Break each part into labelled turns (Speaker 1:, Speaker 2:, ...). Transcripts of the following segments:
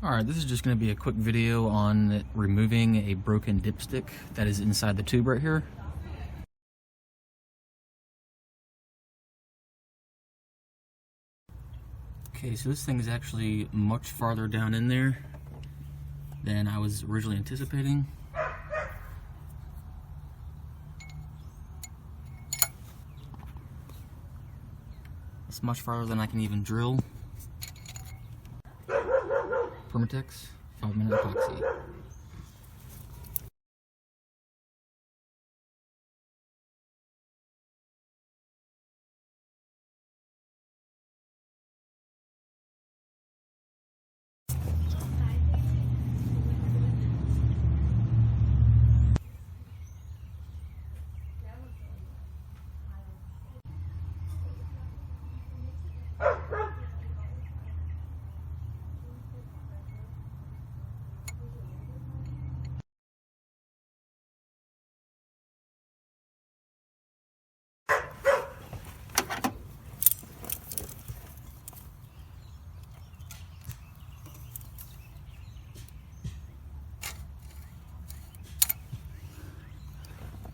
Speaker 1: Alright, this is just going to be a quick video on removing a broken dipstick that is inside the tube right here. Okay, so this thing is actually much farther down in there than I was originally anticipating. It's much farther than I can even drill. Permatex 5-minute epoxy.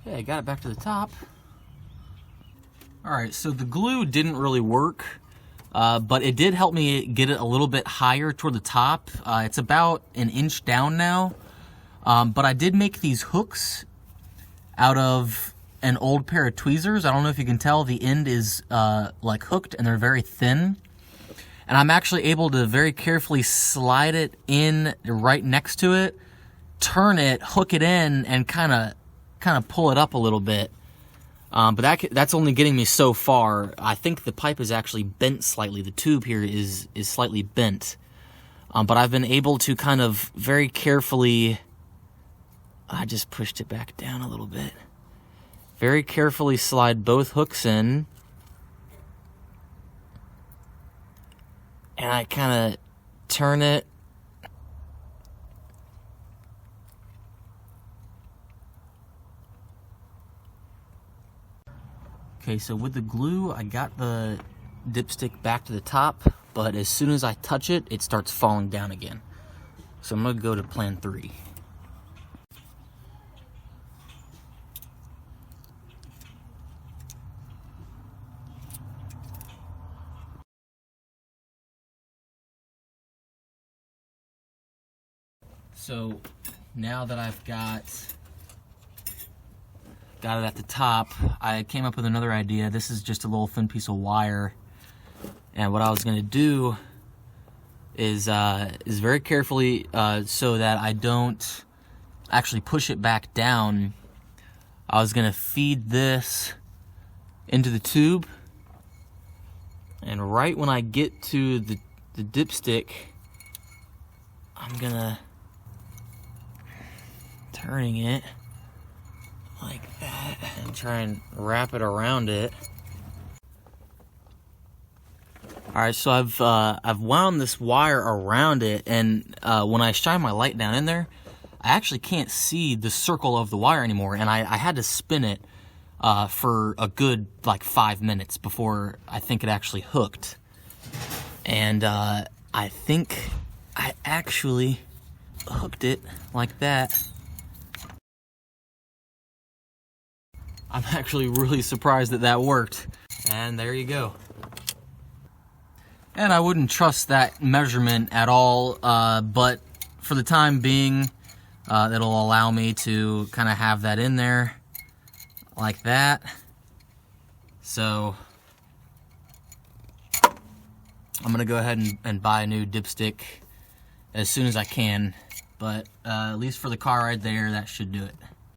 Speaker 1: Okay, I got it back to the top. Alright, so the glue didn't really work, but it did help me get it a little bit higher toward the top. It's about an inch down now, but I did make these hooks out of an old pair of tweezers. I don't know if you can tell, the end is like hooked and they're very thin. And I'm actually able to very carefully slide it in right next to it, turn it, hook it in, and kind of pull it up a little bit. But that's only getting me so far. I think the pipe is actually bent slightly. The tube here is slightly bent. But I've been able to kind of very carefully, I just pushed it back down a little bit. Very carefully slide both hooks in. And I kind of turn it. Okay, so with the glue, I got the dipstick back to the top, but as soon as I touch it, it starts falling down again. So I'm going to go to plan 3. So now that I've got it at the top, I came up with another idea. This is just a little thin piece of wire, and what I was going to do is very carefully, so that I don't actually push it back down, I was going to feed this into the tube, and right when I get to the dipstick, I'm gonna turning it like that and try and wrap it around it. Alright, so I've wound this wire around it, and when I shine my light down in there, I actually can't see the circle of the wire anymore, and I had to spin it for a good like 5 minutes before I think it actually hooked. And I think I actually hooked it like that. I'm actually really surprised that that worked. And there you go. And I wouldn't trust that measurement at all, but for the time being, it'll allow me to kind of have that in there like that. So I'm gonna go ahead and buy a new dipstick as soon as I can, but at least for the car right there, that should do it.